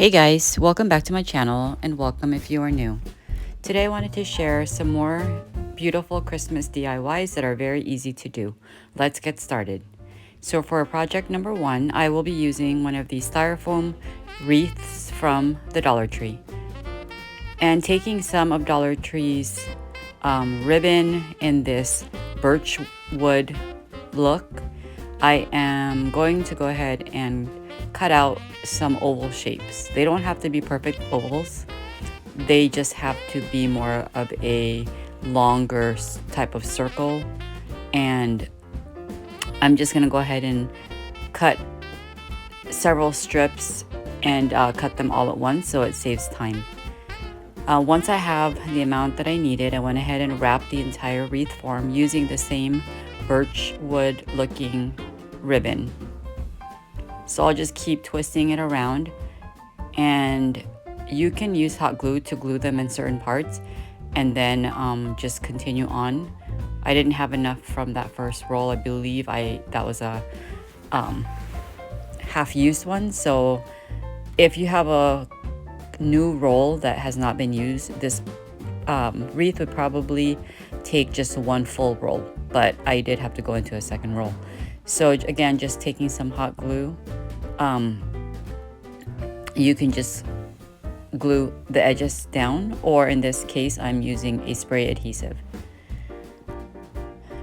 Hey guys, welcome back to my channel and welcome if you are new. Today I wanted to share some more beautiful Christmas DIYs that are very easy to do. Let's get started. So for project number 1, I will be using one of these styrofoam wreaths from the Dollar Tree. And taking some of Dollar Tree's ribbon in this birch wood look, I am going to go ahead and cut out some oval shapes. They don't have to be perfect ovals. They just have to be more of a longer type of circle. And I'm just gonna go ahead and cut several strips and cut them all at once so it saves time. Once I have the amount that I needed, I went ahead and wrapped the entire wreath form using the same birch wood looking ribbon. So I'll just keep twisting it around, and you can use hot glue to glue them in certain parts and then just continue on. I didn't have enough from that first roll. I believe that was a half-used one. So if you have a new roll that has not been used, this wreath would probably take just one full roll, but I did have to go into a second roll. So again, just taking some hot glue, you can just glue the edges down, or in this case I'm using a spray adhesive.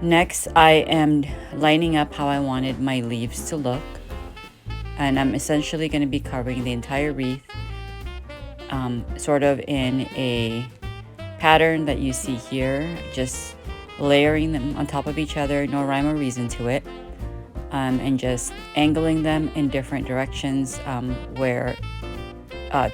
Next, I am lining up how I wanted my leaves to look, and I'm essentially going to be covering the entire wreath sort of in a pattern that you see here, just layering them on top of each other, no rhyme or reason to it. And just angling them in different directions where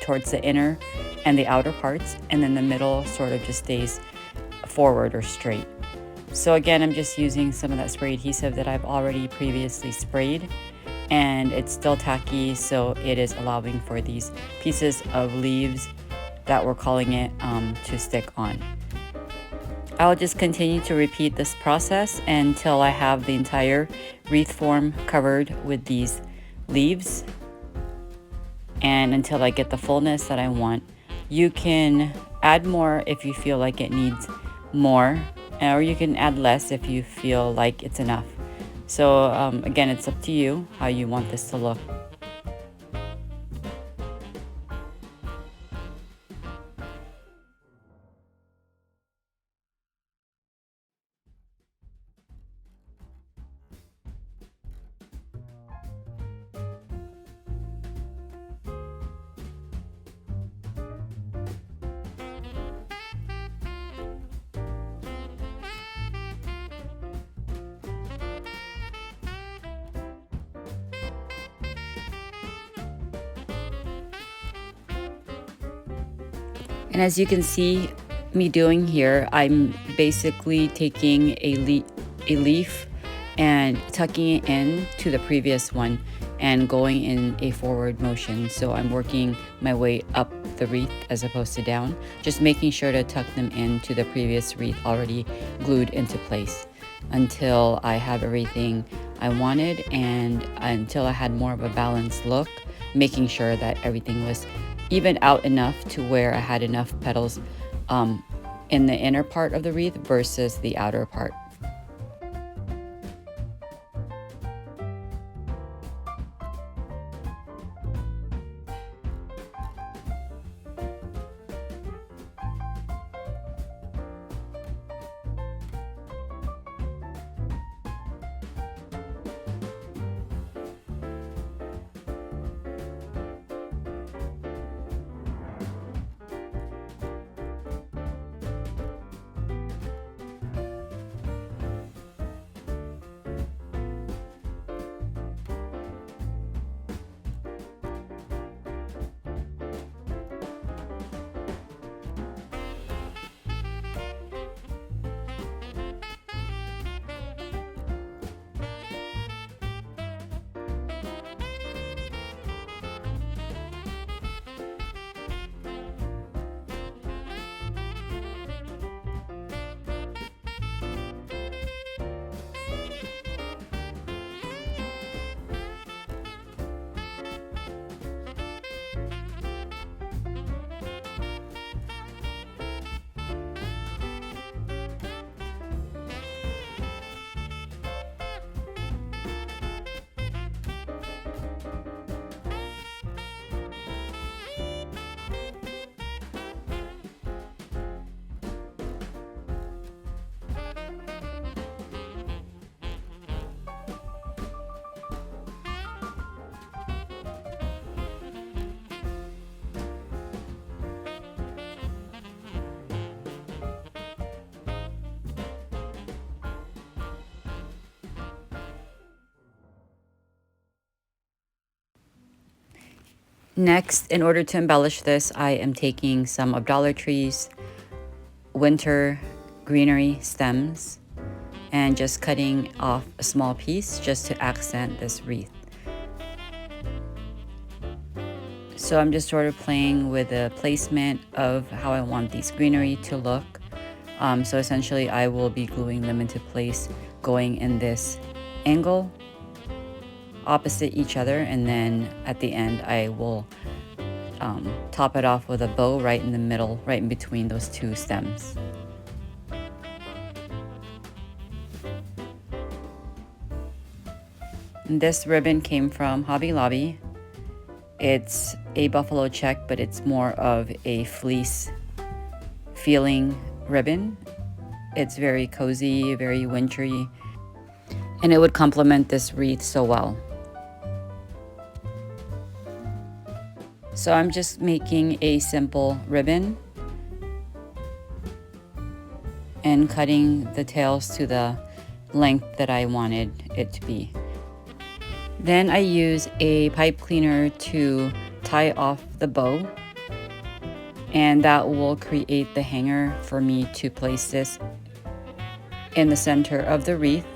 towards the inner and the outer parts, and then the middle sort of just stays forward or straight. So again, I'm just using some of that spray adhesive that I've already previously sprayed, and it's still tacky, so it is allowing for these pieces of leaves that we're calling it to stick on. I'll just continue to repeat this process until I have the entire wreath form covered with these leaves, and until I get the fullness that I want. You can add more if you feel like it needs more, or you can add less if you feel like it's enough. So again, it's up to you how you want this to look. And as you can see me doing here, I'm basically taking a leaf and tucking it in to the previous one and going in a forward motion. So I'm working my way up the wreath as opposed to down, just making sure to tuck them into the previous wreath already glued into place until I have everything I wanted, and until I had more of a balanced look, making sure that everything was even out enough to where I had enough petals in the inner part of the wreath versus the outer part. Next, in order to embellish this, I am taking some of DollarTree's winter greenery stems and just cutting off a small piece just to accent this wreath. So I'm just sort of playing with the placement of how I want these greenery to look. So essentially I will be gluing them into place going in this angle opposite each other, and then at the end I will top it off with a bow right in the middle, right in between those two stems. And this ribbon came from Hobby Lobby. It's a buffalo check, but it's more of a fleece feeling ribbon. It's very cozy, very wintry, and it would complement this wreath so well. So I'm just making a simple ribbon and cutting the tails to the length that I wanted it to be. Then I use a pipe cleaner to tie off the bow, and that will create the hanger for me to place this in the center of the wreath.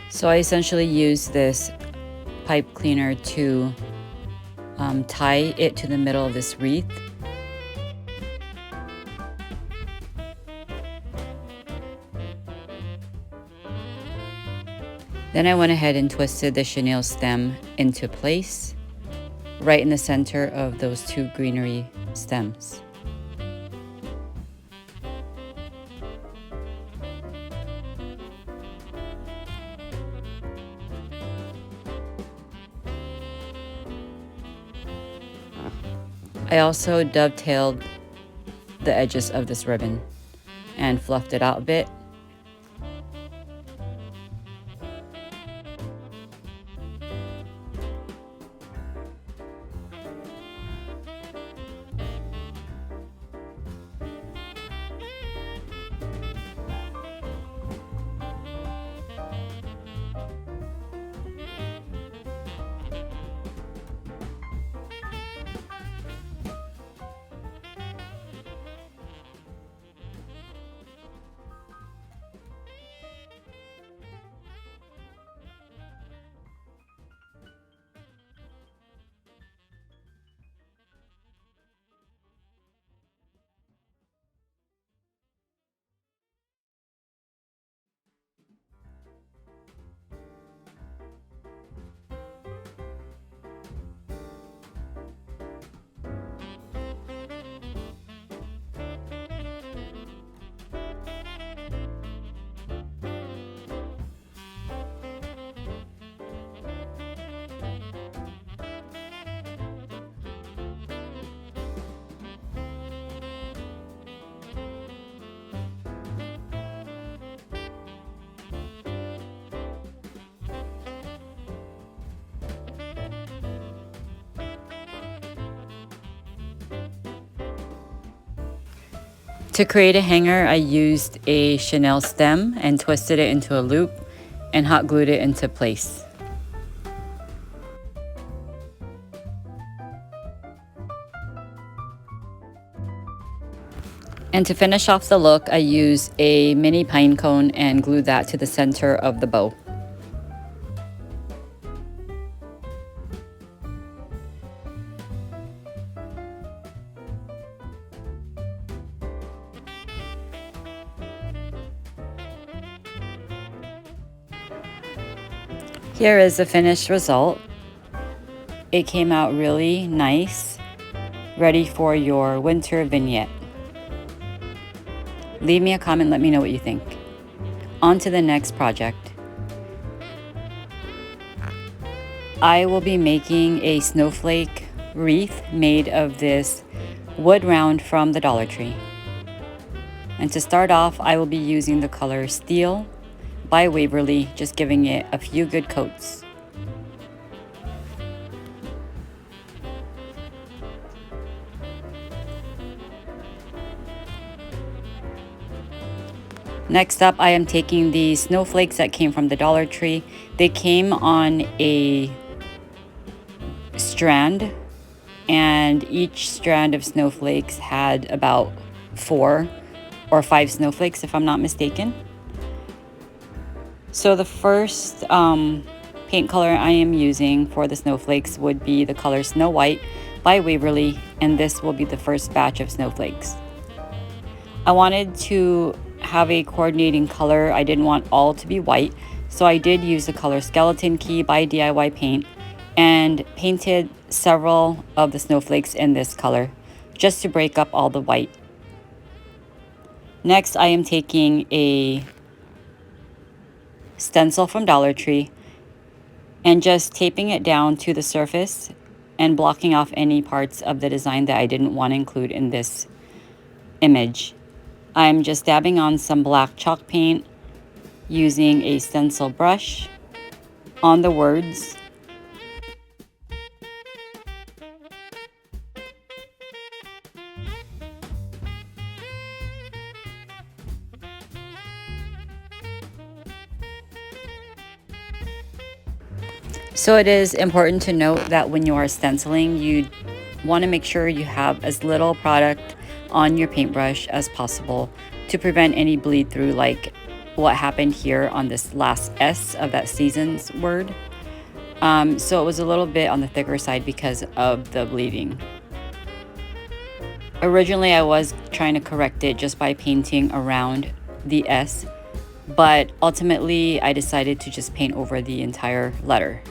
So I essentially use this pipe cleaner to tie it to the middle of this wreath. Then I went ahead and twisted the chenille stem into place, right in the center of those two greenery stems. I also dovetailed the edges of this ribbon and fluffed it out a bit. To create a hanger, I used a chenille stem and twisted it into a loop and hot glued it into place. And to finish off the look, I used a mini pine cone and glued that to the center of the bow. Here is the finished result. It came out really nice, ready for your winter vignette. Leave me a comment, let me know what you think. On to the next project. I will be making a snowflake wreath made of this wood round from the Dollar Tree. And to start off, I will be using the color Steel by Waverly, just giving it a few good coats. Next up, I am taking the snowflakes that came from the Dollar Tree. They came on a strand, and each strand of snowflakes had about 4 or 5 snowflakes, if I'm not mistaken. So the first paint color I am using for the snowflakes would be the color Snow White by Waverly, and this will be the first batch of snowflakes. I wanted to have a coordinating color. I didn't want all to be white, so I did use the color Skeleton Key by DIY Paint and painted several of the snowflakes in this color just to break up all the white. Next, I am taking a stencil from DollarTree and just taping it down to the surface and blocking off any parts of the design that I didn't want to include in this image. I'm just dabbing on some black chalk paint using a stencil brush on the words. So it is important to note that when you are stenciling, you want to make sure you have as little product on your paintbrush as possible to prevent any bleed through, like what happened here on this last S of that season's word. So it was a little bit on the thicker side because of the bleeding. Originally, I was trying to correct it just by painting around the S, but ultimately I decided to just paint over the entire letter.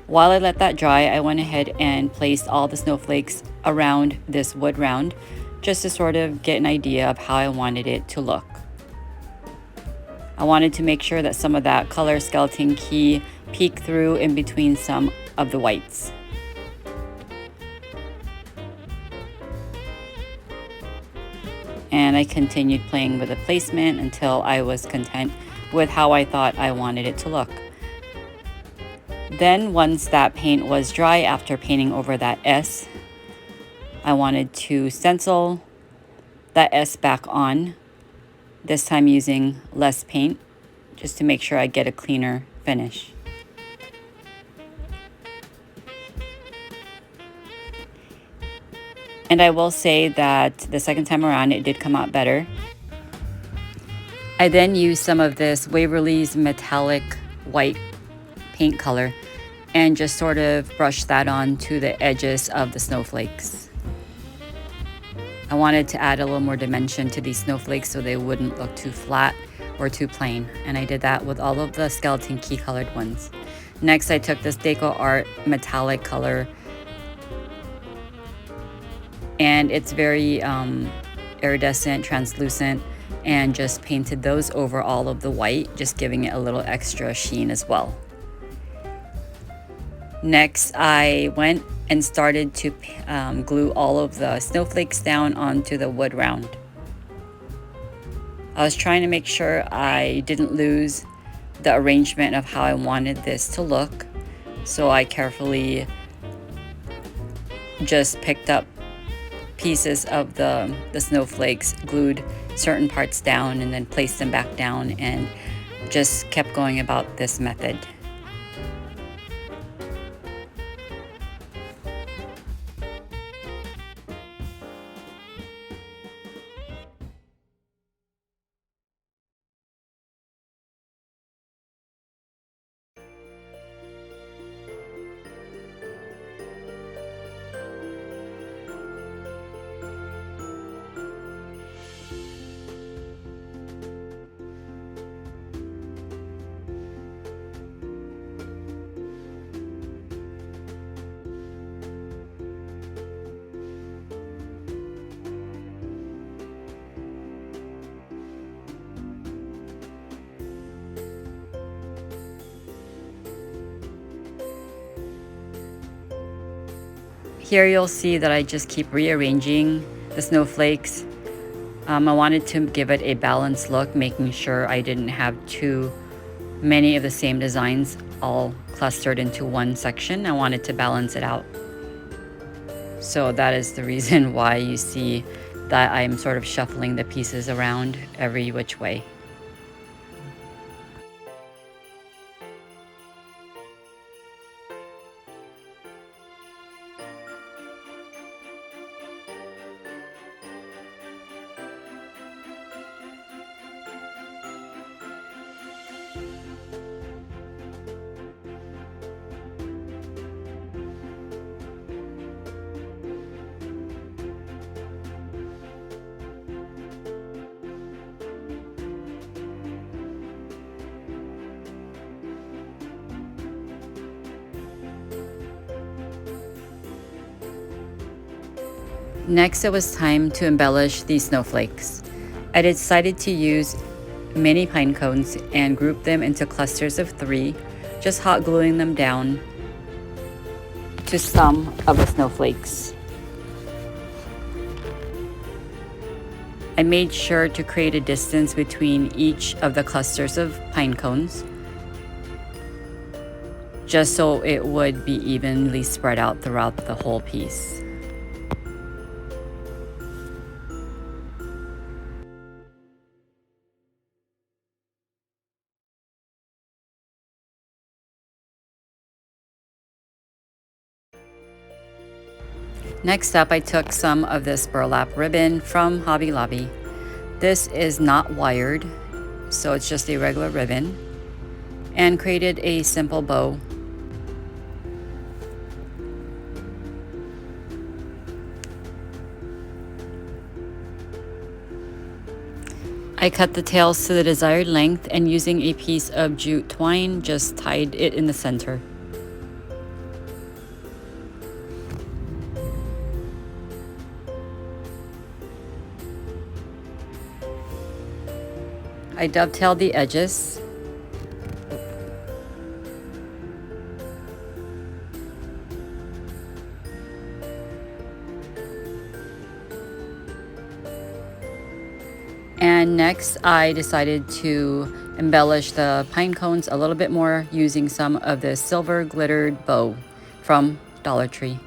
While I let that dry, I went ahead and placed all the snowflakes around this wood round just to sort of get an idea of how I wanted it to look. I wanted to make sure that some of that color Skeleton Key peeked through in between some of the whites. And I continued playing with the placement until I was content with how I thought I wanted it to look. Then once that paint was dry after painting over that S, I wanted to stencil that S back on, this time using less paint, just to make sure I get a cleaner finish. And I will say that the second time around, it did come out better. I then used some of this Waverly's metallic white paint color and just sort of brush that on to the edges of the snowflakes. I wanted to add a little more dimension to these snowflakes so they wouldn't look too flat or too plain, and I did that with all of the Skeleton Key colored ones. Next, I took this Deco Art metallic color, and it's very iridescent, translucent, and just painted those over all of the white, just giving it a little extra sheen as well. Next, I went and started to glue all of the snowflakes down onto the wood round. I was trying to make sure I didn't lose the arrangement of how I wanted this to look, so I carefully just picked up pieces of the snowflakes, glued certain parts down, and then placed them back down, and just kept going about this method. Here you'll see that I just keep rearranging the snowflakes. I wanted to give it a balanced look, making sure I didn't have too many of the same designs all clustered into one section. I wanted to balance it out. So that is the reason why you see that I'm sort of shuffling the pieces around every which way. Next, it was time to embellish these snowflakes. I decided to use mini pine cones and group them into clusters of 3, just hot gluing them down to some of the snowflakes. I made sure to create a distance between each of the clusters of pine cones, just so it would be evenly spread out throughout the whole piece. Next up, I took some of this burlap ribbon from Hobby Lobby. This is not wired, so it's just a regular ribbon, and created a simple bow. I cut the tails to the desired length and using a piece of jute twine, just tied it in the center. I dovetailed the edges. And next, I decided to embellish the pine cones a little bit more using some of the silver glittered bow from DollarTree.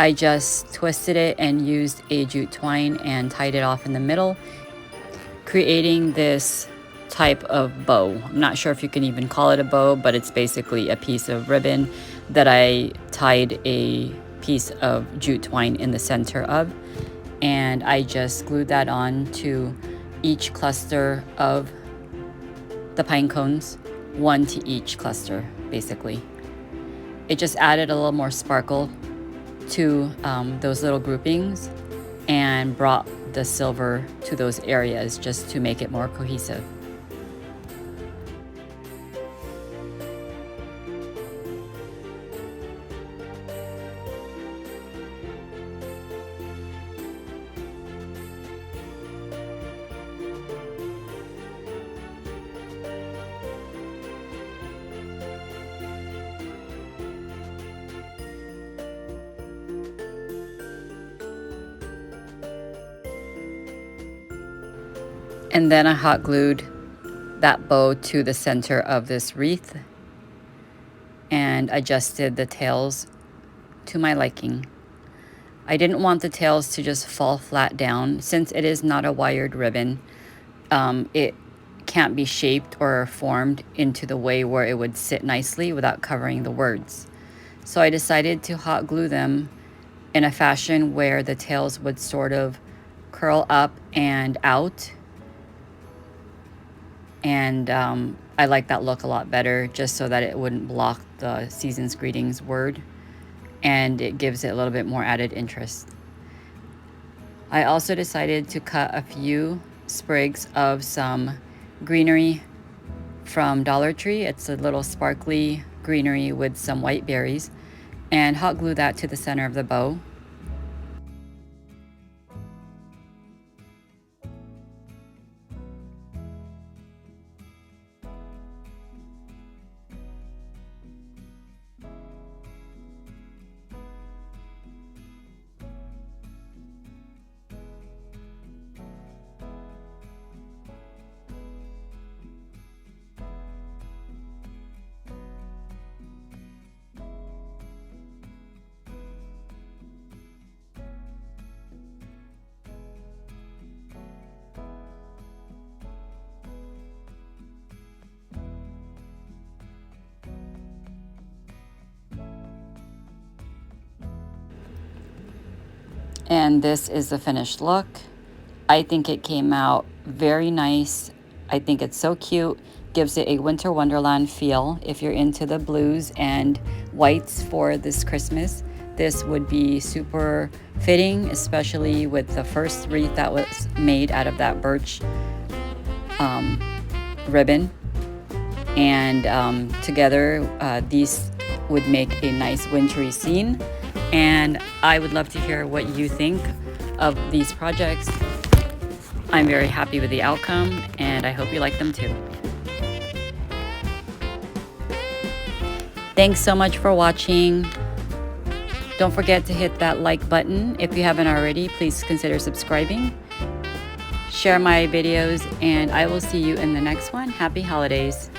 I just twisted it and used a jute twine and tied it off in the middle, creating this type of bow. I'm not sure if you can even call it a bow, but it's basically a piece of ribbon that I tied a piece of jute twine in the center of, and I just glued that on to each cluster of the pine cones, one to each cluster basically. It just added a little more sparkle to those little groupings and brought the silver to those areas just to make it more cohesive. And then I hot glued that bow to the center of this wreath and adjusted the tails to my liking. I didn't want the tails to just fall flat down. Since it is not a wired ribbon, it can't be shaped or formed into the way where it would sit nicely without covering the words. So I decided to hot glue them in a fashion where the tails would sort of curl up and out. And I like that look a lot better, just so that it wouldn't block the Season's Greetings word, and it gives it a little bit more added interest. I also decided to cut a few sprigs of some greenery from DollarTree. It's a little sparkly greenery with some white berries, and hot glue that to the center of the bow. And this is the finished look. I think it came out very nice. I think it's so cute. Gives it a winter wonderland feel. If you're into the blues and whites for this Christmas, this would be super fitting, especially with the first wreath that was made out of that birch ribbon. And together, these would make a nice wintry scene. And I would love to hear what you think of these projects. I'm very happy with the outcome, and I hope you like them too. Thanks so much for watching. Don't forget to hit that like button. If you haven't already, please consider subscribing. Share my videos, and I will see you in the next one. Happy holidays.